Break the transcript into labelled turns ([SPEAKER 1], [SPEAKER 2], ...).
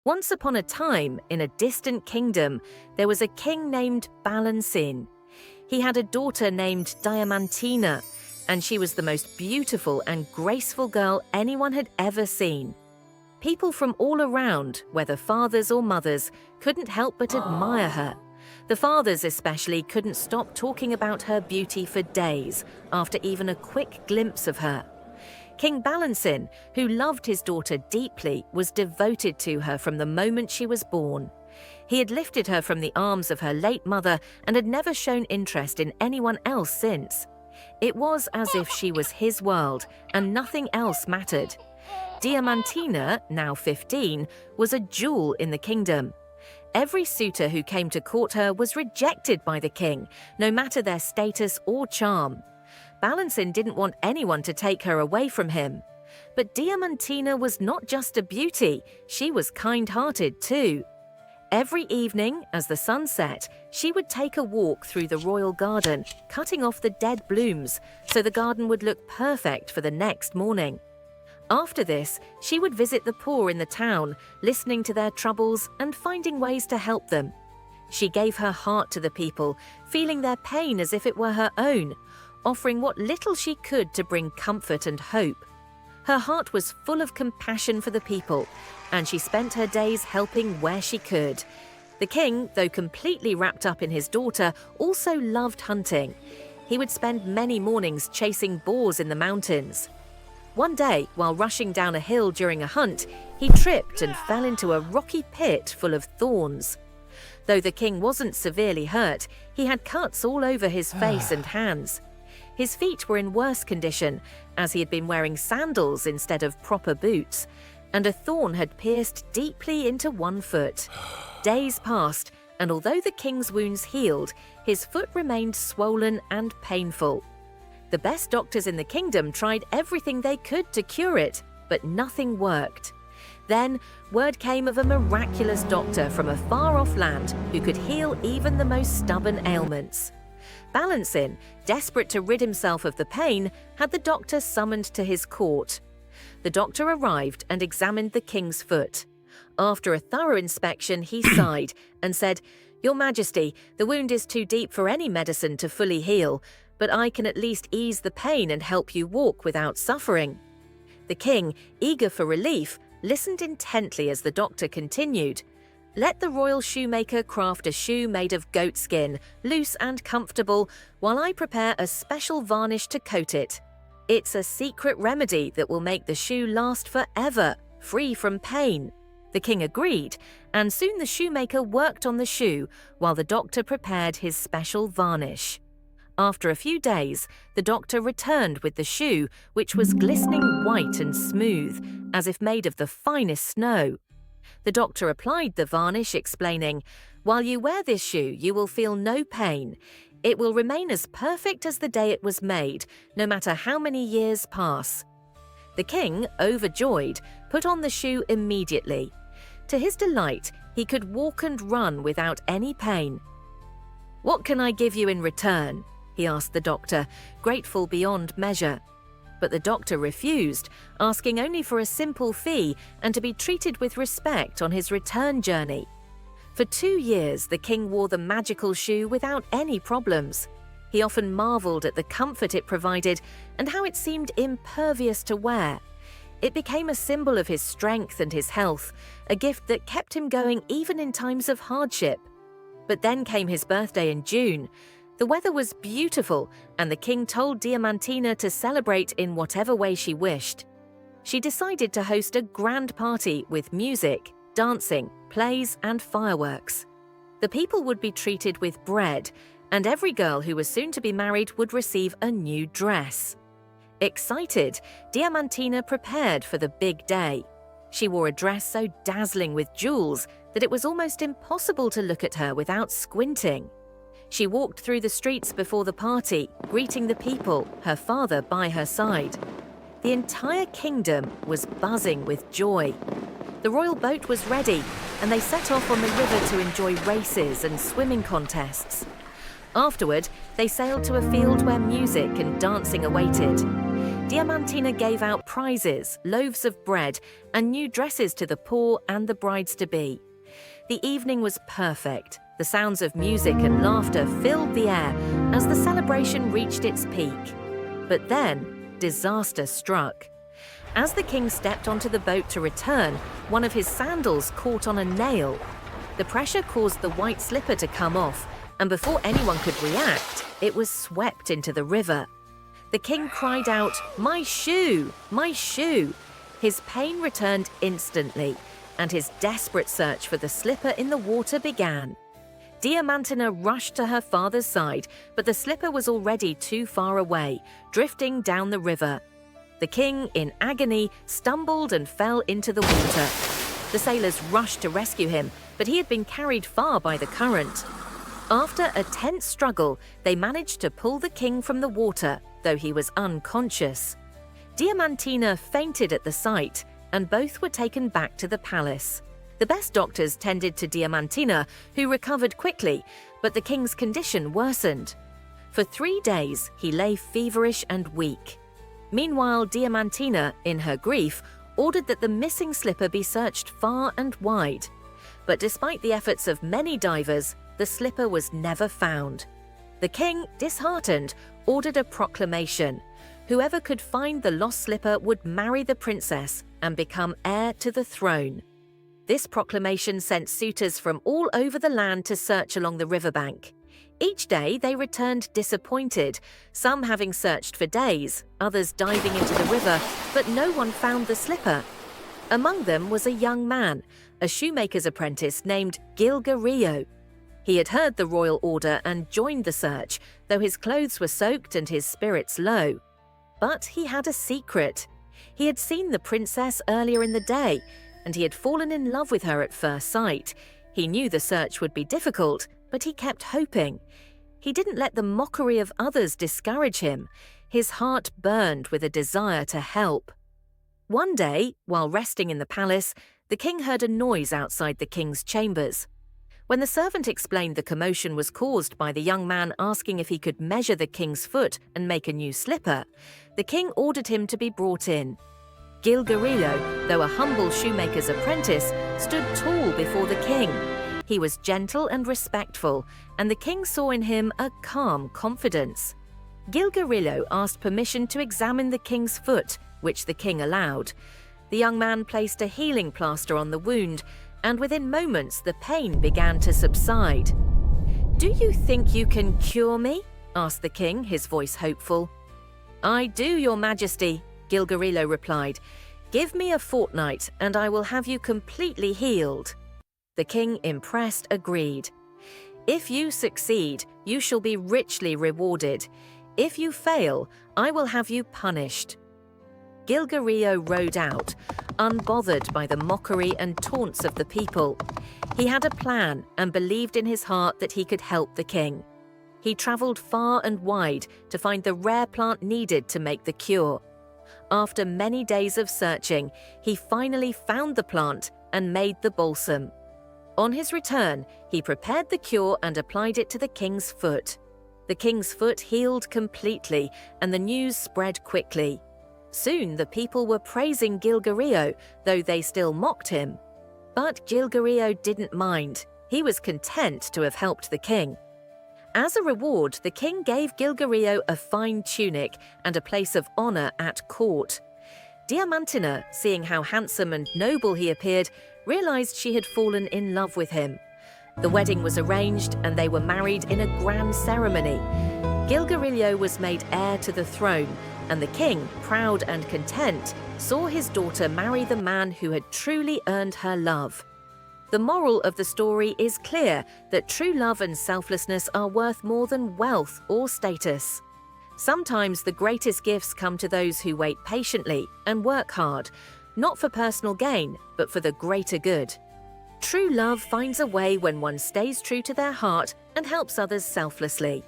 [SPEAKER 1] Once upon a time, in a distant kingdom, there was a king named Balancin. He had a daughter named Diamantina, and she was the most beautiful and graceful girl anyone had ever seen. People from all around, whether fathers or mothers, couldn't help but admire her. The fathers especially couldn't stop talking about her beauty for days after even a quick glimpse of her. King Balancin, who loved his daughter deeply, was devoted to her from the moment she was born. He had lifted her from the arms of her late mother and had never shown interest in anyone else since. It was as if she was his world and nothing else mattered. Diamantina, now 15, was a jewel in the kingdom. Every suitor who came to court her was rejected by the king, no matter their status or charm. Balancin didn't want anyone to take her away from him. But Diamantina was not just a beauty, she was kind-hearted too. Every evening, as the sun set, she would take a walk through the royal garden, cutting off the dead blooms, so the garden would look perfect for the next morning. After this, she would visit the poor in the town, listening to their troubles and finding ways to help them. She gave her heart to the people, feeling their pain as if it were her own, offering what little she could to bring comfort and hope. Her heart was full of compassion for the people, and she spent her days helping where she could. The king, though completely wrapped up in his daughter, also loved hunting. He would spend many mornings chasing boars in the mountains. One day, while rushing down a hill during a hunt, he tripped and fell into a rocky pit full of thorns. Though the king wasn't severely hurt, he had cuts all over his face and hands. His feet were in worse condition, as he had been wearing sandals instead of proper boots, and a thorn had pierced deeply into one foot. Days passed, and although the king's wounds healed, his foot remained swollen and painful. The best doctors in the kingdom tried everything they could to cure it, but nothing worked. Then, word came of a miraculous doctor from a far-off land who could heal even the most stubborn ailments. Balancin, desperate to rid himself of the pain, had the doctor summoned to his court. The doctor arrived and examined the king's foot. After a thorough inspection, he sighed and said, "Your Majesty, the wound is too deep for any medicine to fully heal, but I can at least ease the pain and help you walk without suffering." The king, eager for relief, listened intently as the doctor continued. "Let the royal shoemaker craft a shoe made of goat skin, loose and comfortable, while I prepare a special varnish to coat it. It's a secret remedy that will make the shoe last forever, free from pain." The king agreed, and soon the shoemaker worked on the shoe while the doctor prepared his special varnish. After a few days, the doctor returned with the shoe, which was glistening white and smooth, as if made of the finest snow. The doctor applied the varnish, explaining, "While you wear this shoe, you will feel no pain. It will remain as perfect as the day it was made, no matter how many years pass." The king, overjoyed, put on the shoe immediately. To his delight, he could walk and run without any pain. "What can I give you in return?" he asked the doctor, grateful beyond measure. But the doctor refused, asking only for a simple fee and to be treated with respect on his return journey. For 2 years, the king wore the magical shoe without any problems. He often marveled at the comfort it provided and how it seemed impervious to wear. It became a symbol of his strength and his health, a gift that kept him going even in times of hardship. But then came his birthday in June. The weather was beautiful, and the king told Diamantina to celebrate in whatever way she wished. She decided to host a grand party with music, dancing, plays, and fireworks. The people would be treated with bread, and every girl who was soon to be married would receive a new dress. Excited, Diamantina prepared for the big day. She wore a dress so dazzling with jewels that it was almost impossible to look at her without squinting. She walked through the streets before the party, greeting the people, her father by her side. The entire kingdom was buzzing with joy. The royal boat was ready, and they set off on the river to enjoy races and swimming contests. Afterward, they sailed to a field where music and dancing awaited. Diamantina gave out prizes, loaves of bread, and new dresses to the poor and the brides-to-be. The evening was perfect. The sounds of music and laughter filled the air as the celebration reached its peak. But then, disaster struck. As the king stepped onto the boat to return, one of his sandals caught on a nail. The pressure caused the white slipper to come off, and before anyone could react, it was swept into the river. The king cried out, "My shoe! My shoe!" His pain returned instantly, and his desperate search for the slipper in the water began. Diamantina rushed to her father's side, but the slipper was already too far away, drifting down the river. The king, in agony, stumbled and fell into the water. The sailors rushed to rescue him, but he had been carried far by the current. After a tense struggle, they managed to pull the king from the water, though he was unconscious. Diamantina fainted at the sight, and both were taken back to the palace. The best doctors tended to Diamantina, who recovered quickly, but the king's condition worsened. For 3 days, he lay feverish and weak. Meanwhile, Diamantina, in her grief, ordered that the missing slipper be searched far and wide. But despite the efforts of many divers, the slipper was never found. The king, disheartened, ordered a proclamation. Whoever could find the lost slipper would marry the princess and become heir to the throne. This proclamation sent suitors from all over the land to search along the riverbank. Each day they returned disappointed, some having searched for days, others diving into the river, but no one found the slipper. Among them was a young man, a shoemaker's apprentice named Gilguerillo. He had heard the royal order and joined the search, though his clothes were soaked and his spirits low. But he had a secret. He had seen the princess earlier in the day, and he had fallen in love with her at first sight. He knew the search would be difficult, but he kept hoping. He didn't let the mockery of others discourage him. His heart burned with a desire to help. One day, while resting in the palace, the king heard a noise outside the king's chambers. When the servant explained the commotion was caused by the young man asking if he could measure the king's foot and make a new slipper, the king ordered him to be brought in. Gilguerillo, though a humble shoemaker's apprentice, stood tall before the king. He was gentle and respectful, and the king saw in him a calm confidence. Gilguerillo asked permission to examine the king's foot, which the king allowed. The young man placed a healing plaster on the wound, and within moments the pain began to subside. "Do you think you can cure me?" asked the king, his voice hopeful. "I do, your majesty," Gilguerillo replied. "Give me a fortnight, and I will have you completely healed." The king, impressed, agreed. "If you succeed, you shall be richly rewarded. If you fail, I will have you punished." Gilguerillo rode out, unbothered by the mockery and taunts of the people. He had a plan and believed in his heart that he could help the king. He travelled far and wide to find the rare plant needed to make the cure. After many days of searching, he finally found the plant and made the balsam. On his return, he prepared the cure and applied it to the king's foot. The king's foot healed completely, and the news spread quickly. Soon the people were praising Gilguerillo, though they still mocked him. But Gilguerillo didn't mind. He was content to have helped the king. As a reward, the king gave Gilguerillo a fine tunic and a place of honor at court. Diamantina, seeing how handsome and noble he appeared, realized she had fallen in love with him. The wedding was arranged and they were married in a grand ceremony. Gilguerillo was made heir to the throne, and the king, proud and content, saw his daughter marry the man who had truly earned her love. The moral of the story is clear that true love and selflessness are worth more than wealth or status. Sometimes the greatest gifts come to those who wait patiently and work hard, not for personal gain, but for the greater good. True love finds a way when one stays true to their heart and helps others selflessly.